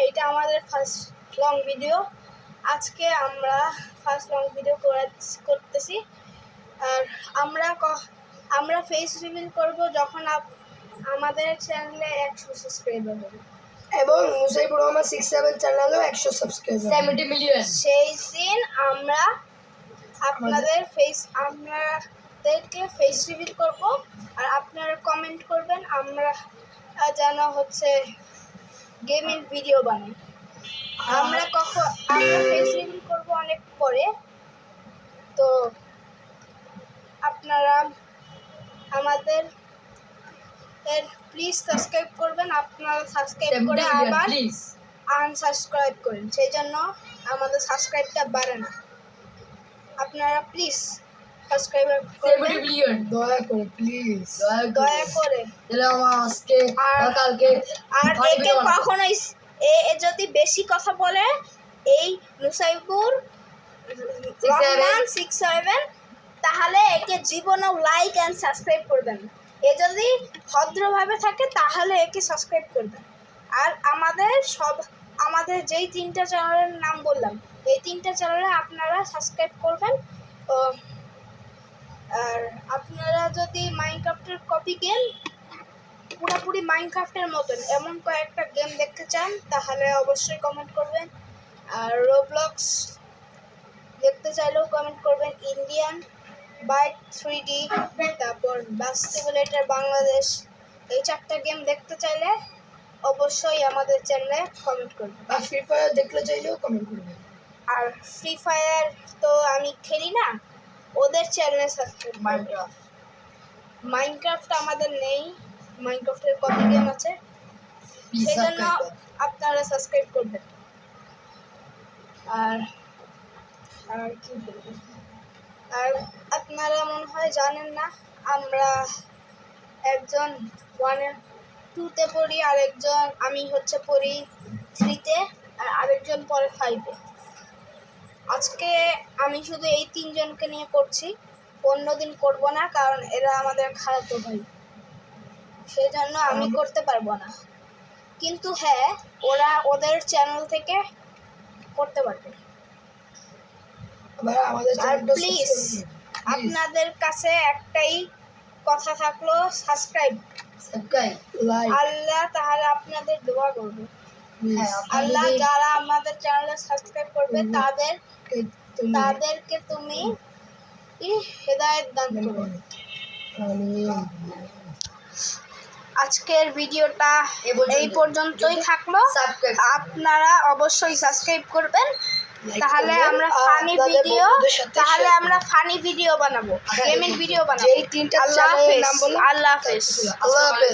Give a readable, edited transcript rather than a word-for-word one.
এটা আমাদের first long video. আজকে আমরা ফার্স্ট লং ভিডিও করতেছি। আর আমরা ফেস রিভিল করব যখন আমাদের চ্যানেলে 100 সাবস্ক্রাইবার হবে এবং মুসাইবুর রহমান 67 চ্যানেলেও 100 সাবস্ক্রাইবার 70 মিলিয়ন। সেই দিন আমরা আপনাদেরকে ফেস রিভিল করব। আর আপনারা কমেন্ট করবেন আমরা যেন গেমিং ভিডিও বানাই। আমরা ফেস রিভিল করব অনেক পরে, তো আপনারা আমাদের প্লিজ সাবস্ক্রাইব করবেন। আপনারা সাবস্ক্রাইব করে আবার আনসাবস্ক্রাইব করেন, সেই জন্য আমাদের সাবস্ক্রাইবটা বাড়ে না। আপনারা প্লিজ সাবস্ক্রাইব করবেন, 70 মিলিয়ন। দয়া করে প্লিজ দয়া করে। তাহলে আমার আজকে কালকে আর একে কখনোই যদি বেশি কথা বলে এই নুসাইবুর রহমান 67, তাহলে একে জীবনেও লাইক অ্যান্ড সাবস্ক্রাইব করবেন। এ যদি ভদ্রভাবে থাকে তাহলে একে সাবস্ক্রাইব করবেন। আর আমাদের যেই 3টা চ্যানেলের নাম বললাম, এই 3টা চ্যানেলে আপনারা সাবস্ক্রাইব করবেন। আর আপনারা যদি মাইনক্রাফটের কপি গেম, পুরোপুরি মাইনক্রাফটের মতন এমন কয়েকটা গেম দেখতে চান তাহলে অবশ্যই কমেন্ট করবেন। আর রোবলক্স দেখতে চাইলেও কমেন্ট করবেন। ইন্ডিয়ান বাইক 3D, তারপর বাস সিমুলেটর বাংলাদেশ, এই 4টা গেম দেখতে চাইলে অবশ্যই আমাদের চ্যানেলে কমেন্ট করবেন। আর ফ্রি ফায়ার দেখলে চাইলেও কমেন্ট করবেন। আর ফ্রি ফায়ার তো আমি খেলি না, ওদের চ্যানেলে সাবস্ক্রাইব। মাইনক্রাফট আমাদের নেই, মাইনক্রাফটের কপি গেম আছে, সেই জন্য আপনারা সাবস্ক্রাইব করবেন। আর কি বলবো, আর আপনারা মনে হয় জানেন না, আমরা একজন 2-তে পড়ি, আমি পড়ি 3-তে, আর আরেকজন পড়ে 5-এ। আজকে আমি শুধু এই 3 জনকে নিয়ে করছি, অন্যদিন করব না, কারণ এরা আমাদের খালাতো ভাই, সেই জন্য আমি করতে পারবো না। কিন্তু হ্যাঁ, ওরা ওদের চ্যানেল থেকে করতে পারবে। আর প্লিজ আপনাদের কাছে একটাই কথা থাকলো, সাবস্ক্রাইব। আল্লাহ তাহলে আপনাদের দোয়া করবে। আল্লাহ যারা আমাদের চ্যানেলে সাবস্ক্রাইব করবে তাদেরকে তুমি হেদায়েত দান করবে। আজকের ভিডিওটা এই পর্যন্তই থাকলো। আপনারা অবশ্যই সাবস্ক্রাইব করবেন, তাহলে আমরা ফানি ভিডিও বানাবো, গেমিং ভিডিও বানাবো। আল্লাহ হাফেজ।